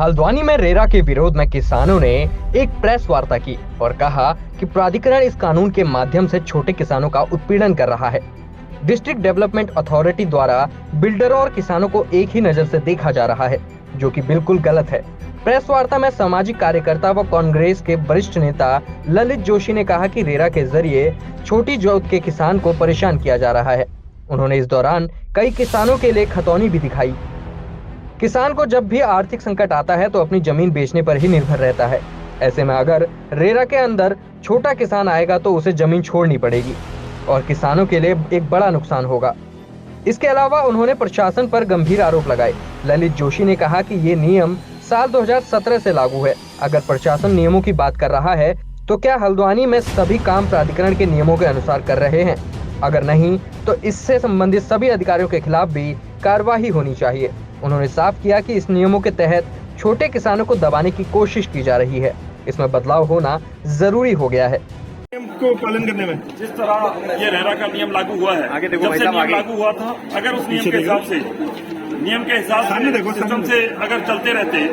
हल्द्वानी में रेरा के विरोध में किसानों ने एक प्रेस वार्ता की और कहा कि प्राधिकरण इस कानून के माध्यम से छोटे किसानों का उत्पीड़न कर रहा है। डिस्ट्रिक्ट डेवलपमेंट अथॉरिटी द्वारा बिल्डरों और किसानों को एक ही नजर से देखा जा रहा है, जो कि बिल्कुल गलत है। प्रेस वार्ता में सामाजिक कार्यकर्ता व कांग्रेस के वरिष्ठ नेता ललित जोशी ने कहा कि रेरा के जरिए छोटी जोत के किसान को परेशान किया जा रहा है। उन्होंने इस दौरान कई किसानों के लिए खतौनी भी दिखाई। किसान को जब भी आर्थिक संकट आता है तो अपनी जमीन बेचने पर ही निर्भर रहता है। ऐसे में अगर रेरा के अंदर छोटा किसान आएगा तो उसे जमीन छोड़नी पड़ेगी और किसानों के लिए एक बड़ा नुकसान होगा। इसके अलावा उन्होंने प्रशासन पर गंभीर आरोप लगाए। ललित जोशी ने कहा कि ये नियम साल 2017 से लागू है। अगर प्रशासन नियमों की बात कर रहा है तो क्या हल्द्वानी में सभी काम प्राधिकरण के नियमों के अनुसार कर रहे हैं? अगर नहीं तो इससे संबंधित सभी अधिकारियों के खिलाफ भी कार्रवाई होनी चाहिए। उन्होंने साफ किया कि इस नियमों के तहत छोटे किसानों को दबाने की कोशिश की जा रही है। इसमें बदलाव होना जरूरी हो गया है। नियम को पालन करने में जिस तरह ये रेरा का नियम लागू हुआ है, जब से नियम लागू हुआ था, अगर उस नियम के हिसाब से सिस्टम से अगर चलते रहते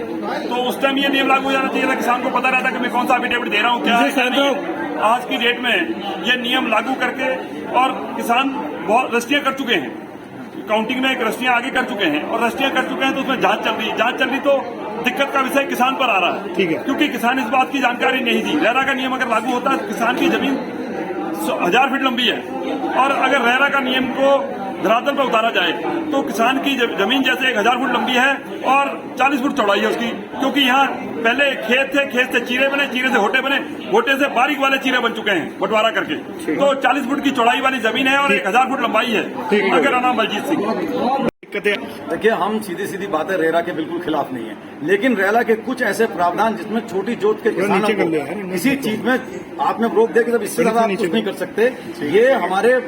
तो उस टाइम ये नियम लागू हो जाना चाहिए था। किसान को पता रहता कि मैं कौन सा एफिडेविट दे रहा हूँ, क्या है। आज की डेट में ये नियम लागू करके और किसान बहुत रजिस्ट्रियां कर चुके हैं, काउंटिंग में एक रजिस्ट्रियां आगे कर चुके हैं और रजिस्ट्रियां कर चुके हैं तो उसमें जांच चल रही है। जांच चल रही तो दिक्कत का विषय किसान पर आ रहा है, ठीक है, क्योंकि किसान इस बात की जानकारी नहीं थी। रेरा का नियम अगर लागू होता है, किसान की जमीन 1000 फीट लंबी है और अगर रेरा का नियम को धरातल पर उतारा जाए तो किसान की जमीन जैसे 1000 फुट लंबी है और 40 फुट चौड़ाई है उसकी, क्योंकि यहाँ पहले खेत थे, खेत से चीरे बने, चीरे से होटे बने, होटे से बारीक वाले चीरे बन चुके हैं बंटवारा करके। तो 40 फुट की चौड़ाई वाली जमीन है और 1000 फुट लंबाई है। अगर नाम बलजीत सिंह। देखिए, हम सीधी सीधी बातें रेरा के बिल्कुल खिलाफ नहीं है, लेकिन रेरा के कुछ ऐसे प्रावधान जिसमें छोटी जोत के किसानों को किसी चीज में आपने रोक दे कि जब इससे ज्यादा आप कुछ नहीं कर सकते, ये हमारे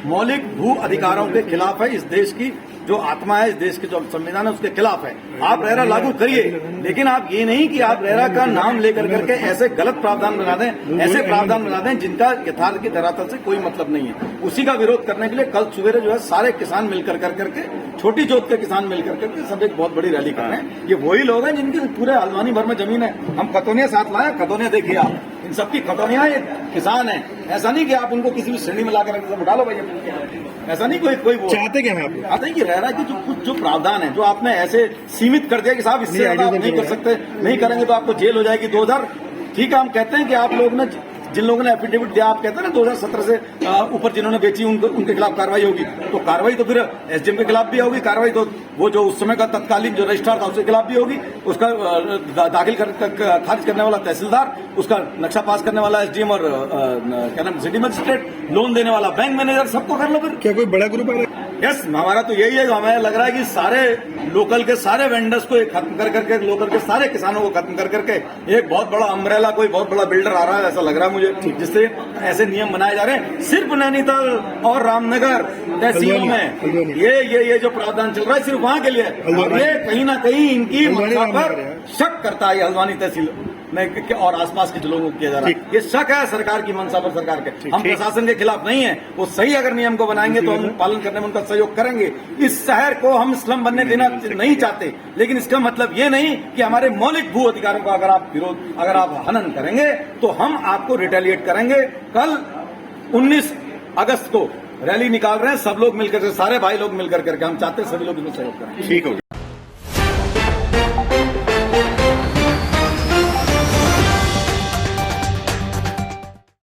मौलिक भू अधिकारों के खिलाफ है। इस देश की जो आत्मा है, इस देश के जो संविधान है उसके खिलाफ है। आप रेरा लागू करिए, लेकिन आप ये नहीं कि आप रेरा का नाम लेकर करके ऐसे गलत प्रावधान बना दें, ऐसे प्रावधान बना दें जिनका यथार्थ की धरातल से कोई मतलब नहीं है। उसी का विरोध करने के लिए कल सवेरे जो है सारे किसान मिलकर करके, छोटी जोत के किसान मिलकर करके सब एक बहुत बड़ी रैली कर रहे हैं। ये वही लोग हैं जिनकी पूरे हल्द्वानी भर में जमीन है। हम खतौनिया साथ लाए, खतौनिया देखिए आप, इन सबकी खतौनिया ये किसान है। ऐसा नहीं कि आप उनको किसी भी श्रेणी में लाकर उठा लो भैया, ऐसा नहीं। कोई वो चाहते क्या है आप? चाहते हैं कि रेरा की जो प्रावधान है, जो आपने ऐसे सीमित कर दिया कि साहब इससे ज्यादा आप नहीं कर सकते, नहीं करेंगे तो आपको जेल हो जाएगी 2000। ठीक है, हम कहते हैं कि आप लोग ने जिन लोगों ने एफिडेविट दिया, आप कहते हैं ना 2017 से ऊपर जिन्होंने बेची उनके खिलाफ कार्रवाई होगी, तो कार्रवाई तो फिर एसडीएम के खिलाफ भी होगी। कार्रवाई तो वो जो उस समय का तत्कालीन जो रजिस्ट्रार था उसके खिलाफ भी होगी। उसका दाखिल खारिज करने वाला तहसीलदार, उसका नक्शा पास करने वाला एसडीएम और क्या नाम सिटी मजिस्ट्रेट, लोन देने वाला बैंक मैनेजर, सबको कर लो फिर। क्या कोई बड़ा ग्रुप है? यस, हमारा तो यही है। हमें लग रहा है कि सारे लोकल के सारे वेंडर्स को खत्म कर करके, लोकल के सारे किसानों को खत्म कर करके एक बहुत बड़ा अम्ब्रेला, कोई बहुत बड़ा बिल्डर आ रहा है, ऐसा लग रहा है मुझे, जिससे ऐसे नियम बनाए जा रहे हैं। सिर्फ नैनीताल और रामनगर तहसीलों में ये जो प्रावधान चल रहा है सिर्फ वहां के लिए, ये कहीं ना कहीं इनकी मंशा पर शक करता है। हल्द्वानी तहसील में और आसपास के लोगों को किया जा रहा है, ये शक है सरकार की मंशा पर, सरकार के। हम प्रशासन के खिलाफ नहीं है, वो सही अगर नियम को बनाएंगे तो हम पालन करने में उनका सहयोग करेंगे। इस शहर को हम स्लम बनने देना नहीं चाहते, लेकिन इसका मतलब ये नहीं कि हमारे मौलिक भू अधिकारों का अगर आप हनन करेंगे तो हम आपको रिटेलिएट करेंगे। कल 19 अगस्त को रैली निकाल रहे हैं सब लोग मिलकर, सारे भाई लोग मिलकर करके। हम चाहते हैं सभी लोग इसमें सहयोग करें। ठीक हो।